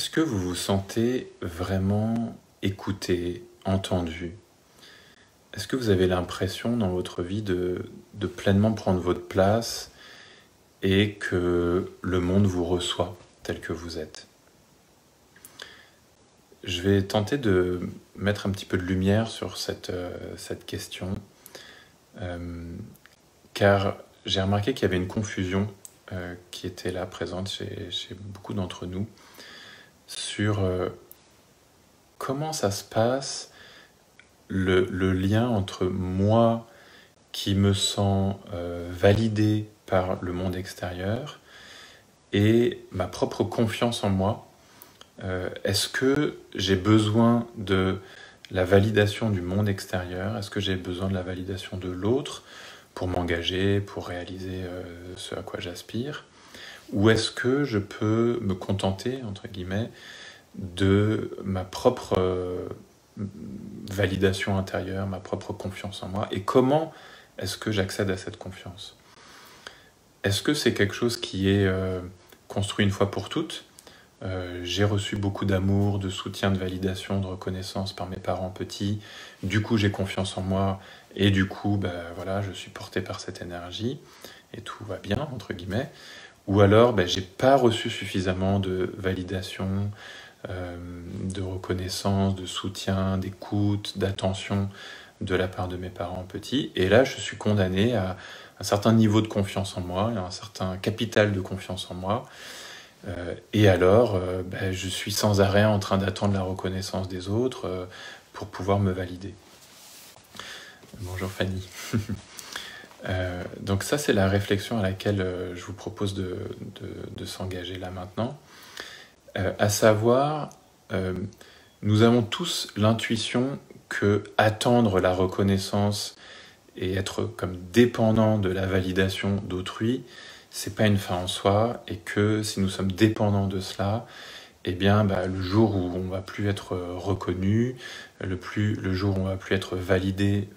Est-ce que vous vous sentez vraiment écouté, entendu? Est-ce que vous avez l'impression dans votre vie de pleinement prendre votre place et que le monde vous reçoit tel que vous êtes? Je vais tenter de mettre un petit peu de lumière sur cette question, car j'ai remarqué qu'il y avait une confusion qui était là, présente chez beaucoup d'entre nous, sur comment ça se passe, le lien entre moi qui me sens validé par le monde extérieur et ma propre confiance en moi. Est-ce que j'ai besoin de la validation du monde extérieur? Est-ce que j'ai besoin de la validation de l'autre pour m'engager, pour réaliser ce à quoi j'aspire? Ou est-ce que je peux me contenter, entre guillemets, de ma propre validation intérieure, ma propre confiance en moi? Et comment est-ce que j'accède à cette confiance? Est-ce que c'est quelque chose qui est construit une fois pour toutes? J'ai reçu beaucoup d'amour, de soutien, de validation, de reconnaissance par mes parents petits. Du coup, j'ai confiance en moi et du coup, voilà, je suis porté par cette énergie et tout va bien, entre guillemets. Ou alors, j'ai pas reçu suffisamment de validation, de reconnaissance, de soutien, d'écoute, d'attention de la part de mes parents petits. Et là, je suis condamné à un certain niveau de confiance en moi, à un certain capital de confiance en moi. Et alors, je suis sans arrêt en train d'attendre la reconnaissance des autres pour pouvoir me valider. Bonjour Fanny. Donc ça, c'est la réflexion à laquelle je vous propose de s'engager là maintenant. À savoir, nous avons tous l'intuition que attendre la reconnaissance et être comme dépendant de la validation d'autrui, c'est pas une fin en soi, et que si nous sommes dépendants de cela, eh bien, le jour où on va plus être reconnu, le jour où on va plus être validé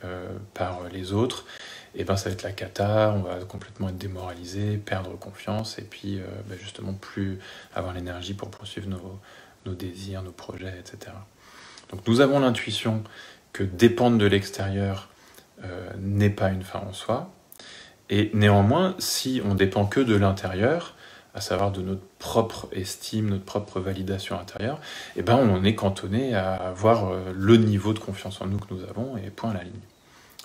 par les autres, eh ben, ça va être la cata, on va complètement être démoralisé, perdre confiance, et puis justement plus avoir l'énergie pour poursuivre nos désirs, nos projets, etc. Donc nous avons l'intuition que dépendre de l'extérieur n'est pas une fin en soi, et néanmoins, si on dépend que de l'intérieur, à savoir de notre propre estime, notre propre validation intérieure, eh ben on est cantonné à avoir le niveau de confiance en nous que nous avons, et point à la ligne.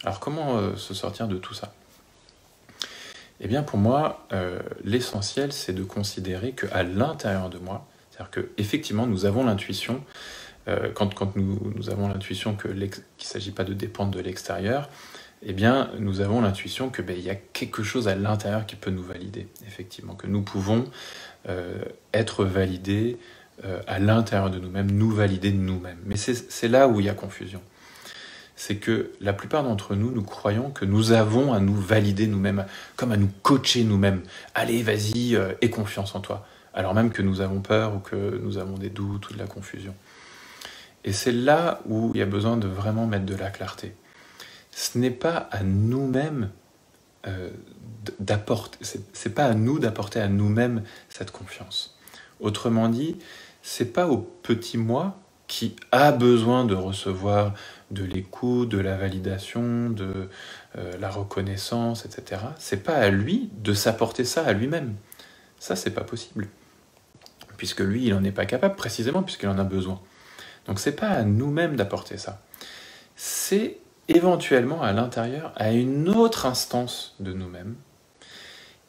Alors comment se sortir de tout ça? Eh bien pour moi, l'essentiel c'est de considérer qu'à l'intérieur de moi, c'est-à-dire qu'effectivement nous avons l'intuition, quand nous avons l'intuition qu'il ne s'agit pas de dépendre de l'extérieur, eh bien, nous avons l'intuition que y a quelque chose à l'intérieur qui peut nous valider, effectivement, que nous pouvons être validés à l'intérieur de nous-mêmes, nous valider de nous-mêmes. Mais c'est là où il y a confusion. C'est que la plupart d'entre nous, nous croyons que nous avons à nous valider nous-mêmes, comme à nous coacher nous-mêmes. Allez, vas-y, aie confiance en toi. Alors même que nous avons peur ou que nous avons des doutes ou de la confusion. Et c'est là où il y a besoin de vraiment mettre de la clarté. Ce n'est pas à nous-mêmes d'apporter, c'est pas à nous d'apporter à nous-mêmes cette confiance. Autrement dit, c'est pas au petit moi qui a besoin de recevoir de l'écoute, de la validation, de la reconnaissance, etc. C'est pas à lui de s'apporter ça à lui-même. Ça, c'est pas possible. Puisque lui, il n'en est pas capable, précisément puisqu'il en a besoin. Donc c'est pas à nous-mêmes d'apporter ça. C'est éventuellement à l'intérieur, à une autre instance de nous-mêmes,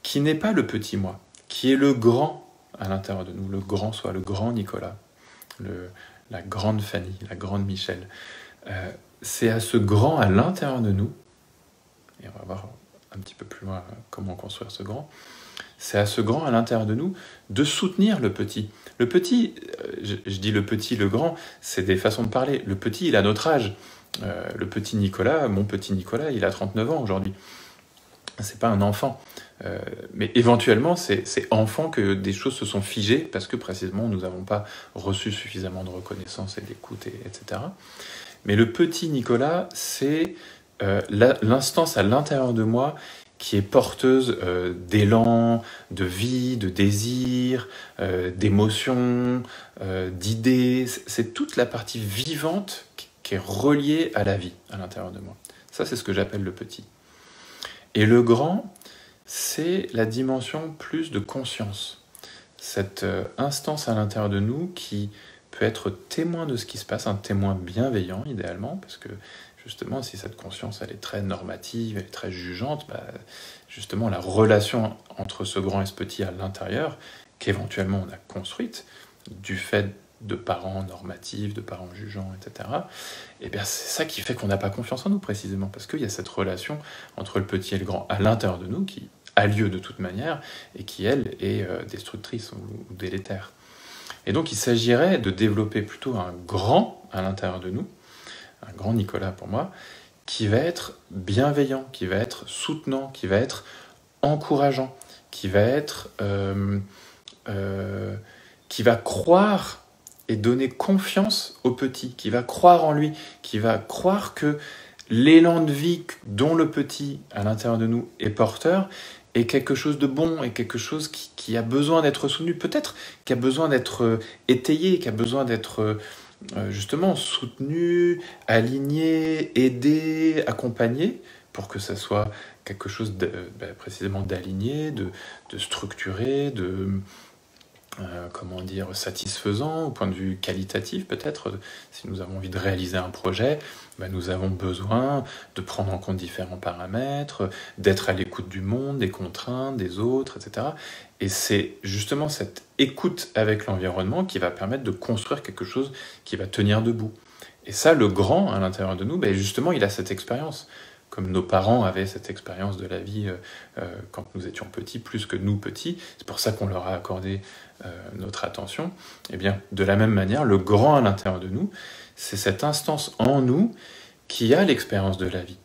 qui n'est pas le petit moi, qui est le grand à l'intérieur de nous, le grand soi, le grand Nicolas, la grande Fanny, la grande Michel. C'est à ce grand à l'intérieur de nous, et on va voir un petit peu plus loin comment construire ce grand, c'est à ce grand à l'intérieur de nous de soutenir le petit. Le petit, je dis le petit, le grand, c'est des façons de parler. Le petit, il a notre âge. Le petit Nicolas, mon petit Nicolas, il a 39 ans aujourd'hui. C'est pas un enfant. Mais éventuellement, c'est enfant que des choses se sont figées parce que précisément, nous n'avons pas reçu suffisamment de reconnaissance et d'écoute, etc. Mais le petit Nicolas, c'est l'instance à l'intérieur de moi qui est porteuse d'élan, de vie, de désir, d'émotions, d'idées. C'est toute la partie vivante qui est reliée à la vie à l'intérieur de moi. Ça, c'est ce que j'appelle le petit. Et le grand, c'est la dimension plus de conscience. Cette instance à l'intérieur de nous qui peut être témoin de ce qui se passe, un témoin bienveillant idéalement, parce que justement, si cette conscience elle est très normative, elle est très jugeante, justement la relation entre ce grand et ce petit à l'intérieur, qu'éventuellement on a construite, du fait de parents normatifs, de parents jugeants, etc., et bien c'est ça qui fait qu'on n'a pas confiance en nous précisément, parce qu'il y a cette relation entre le petit et le grand à l'intérieur de nous qui a lieu de toute manière, et qui, elle, est destructrice ou délétère. Et donc il s'agirait de développer plutôt un grand à l'intérieur de nous, un grand Nicolas pour moi, qui va être bienveillant, qui va être soutenant, qui va être encourageant, qui va être... qui va croire et donner confiance au petit, qui va croire en lui, qui va croire que l'élan de vie dont le petit à l'intérieur de nous est porteur est quelque chose de bon, est quelque chose qui a besoin d'être soutenu, peut-être qui a besoin d'être étayé, qui a besoin d'être justement soutenu, aligné, aidé, accompagné, pour que ça soit quelque chose précisément d'aligné, de structuré, de... comment dire, satisfaisant au point de vue qualitatif peut-être. Si nous avons envie de réaliser un projet, nous avons besoin de prendre en compte différents paramètres, d'être à l'écoute du monde, des contraintes, des autres, etc. Et c'est justement cette écoute avec l'environnement qui va permettre de construire quelque chose qui va tenir debout. Et ça, le grand à l'intérieur de nous, justement, il a cette expérience. Comme nos parents avaient cette expérience de la vie quand nous étions petits, plus que nous petits, c'est pour ça qu'on leur a accordé notre attention. Et bien, de la même manière, le grand à l'intérieur de nous, c'est cette instance en nous qui a l'expérience de la vie,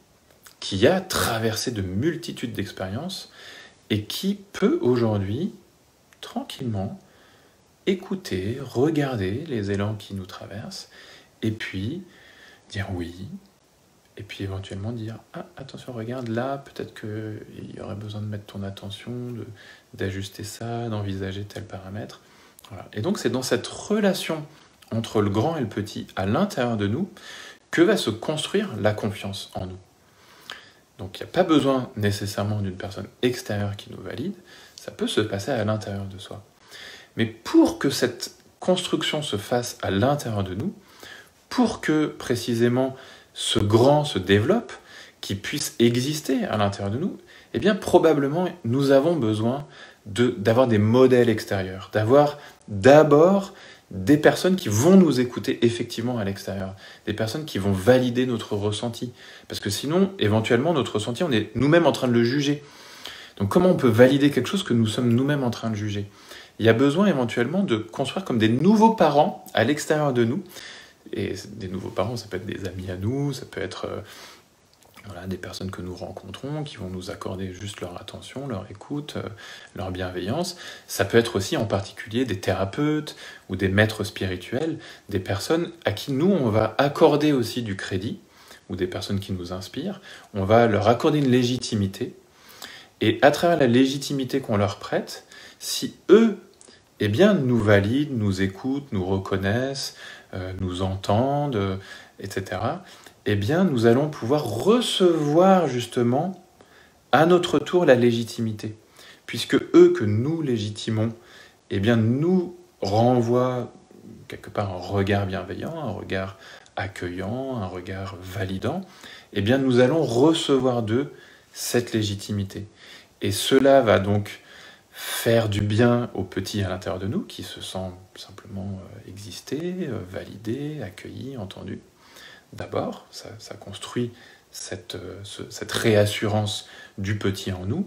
qui a traversé de multitudes d'expériences et qui peut aujourd'hui, tranquillement, écouter, regarder les élans qui nous traversent et puis dire oui. Et puis éventuellement dire « Ah, attention, regarde, là, peut-être qu'il y aurait besoin de mettre ton attention, d'ajuster ça, d'envisager tel paramètre. » Voilà. Et donc c'est dans cette relation entre le grand et le petit à l'intérieur de nous que va se construire la confiance en nous. Donc il n'y a pas besoin nécessairement d'une personne extérieure qui nous valide, ça peut se passer à l'intérieur de soi. Mais pour que cette construction se fasse à l'intérieur de nous, pour que précisément ce grand se développe, qui puisse exister à l'intérieur de nous, eh bien probablement nous avons besoin d'avoir des modèles extérieurs, d'avoir d'abord des personnes qui vont nous écouter effectivement à l'extérieur, des personnes qui vont valider notre ressenti, parce que sinon, éventuellement, notre ressenti, on est nous-mêmes en train de le juger. Donc comment on peut valider quelque chose que nous sommes nous-mêmes en train de juger? Il y a besoin éventuellement de construire comme des nouveaux parents à l'extérieur de nous. Et des nouveaux parents, ça peut être des amis à nous, ça peut être des personnes que nous rencontrons, qui vont nous accorder juste leur attention, leur écoute, leur bienveillance. Ça peut être aussi en particulier des thérapeutes ou des maîtres spirituels, des personnes à qui nous, on va accorder aussi du crédit, ou des personnes qui nous inspirent. On va leur accorder une légitimité. Et à travers la légitimité qu'on leur prête, si eux, nous valident, nous écoutent, nous reconnaissent, nous entendent, etc., nous allons pouvoir recevoir justement à notre tour la légitimité. Puisque eux que nous légitimons, nous renvoient quelque part un regard bienveillant, un regard accueillant, un regard validant, nous allons recevoir d'eux cette légitimité. Et cela va donc faire du bien aux petits à l'intérieur de nous, qui se sentent simplement exister, validés, accueillis, entendus. D'abord, ça construit cette réassurance du petit en nous,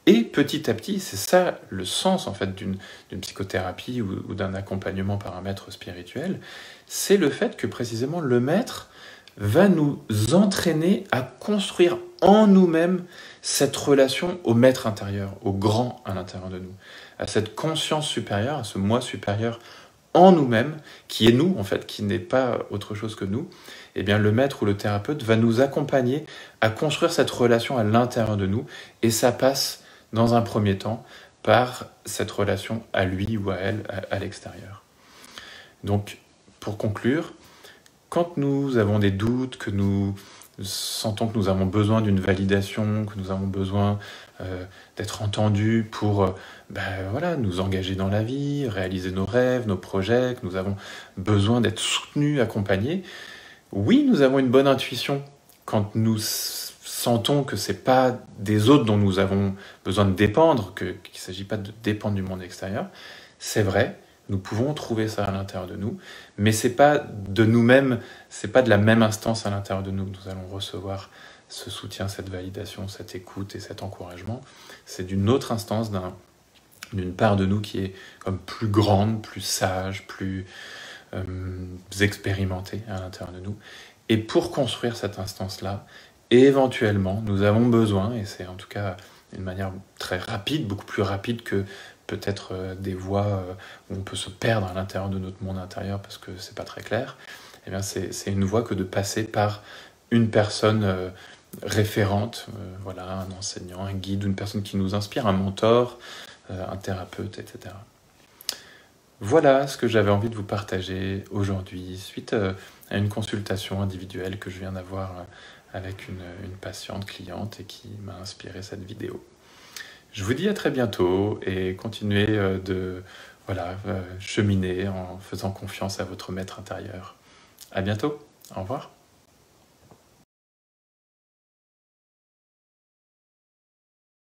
et petit à petit, c'est ça le sens en fait d'une psychothérapie ou d'un accompagnement par un maître spirituel, c'est le fait que précisément le maître va nous entraîner à construire en nous-mêmes cette relation au maître intérieur, au grand à l'intérieur de nous, à cette conscience supérieure, à ce moi supérieur en nous-mêmes, qui est nous en fait, qui n'est pas autre chose que nous, eh bien, le maître ou le thérapeute va nous accompagner à construire cette relation à l'intérieur de nous, et ça passe dans un premier temps par cette relation à lui ou à elle à l'extérieur. Donc, pour conclure, quand nous avons des doutes, que nous sentons que nous avons besoin d'une validation, que nous avons besoin d'être entendus pour nous engager dans la vie, réaliser nos rêves, nos projets, que nous avons besoin d'être soutenus, accompagnés, oui, nous avons une bonne intuition quand nous sentons que ce n'est pas des autres dont nous avons besoin de dépendre, qu'il ne s'agit pas de dépendre du monde extérieur. C'est vrai, nous pouvons trouver ça à l'intérieur de nous, mais ce n'est pas de nous-mêmes, ce n'est pas de la même instance à l'intérieur de nous que nous allons recevoir ce soutien, cette validation, cette écoute et cet encouragement. C'est d'une autre instance, d'une part de nous qui est comme plus grande, plus sage, plus expérimentée à l'intérieur de nous. Et pour construire cette instance-là, éventuellement, nous avons besoin, et c'est en tout cas une manière très rapide, beaucoup plus rapide que peut-être des voies où on peut se perdre à l'intérieur de notre monde intérieur parce que c'est pas très clair, eh bien c'est une voie que de passer par une personne référente, un enseignant, un guide, une personne qui nous inspire, un mentor, un thérapeute, etc. Voilà ce que j'avais envie de vous partager aujourd'hui, suite à une consultation individuelle que je viens d'avoir avec une patiente, cliente, et qui m'a inspiré cette vidéo. Je vous dis à très bientôt et continuez de cheminer en faisant confiance à votre maître intérieur. À bientôt, au revoir.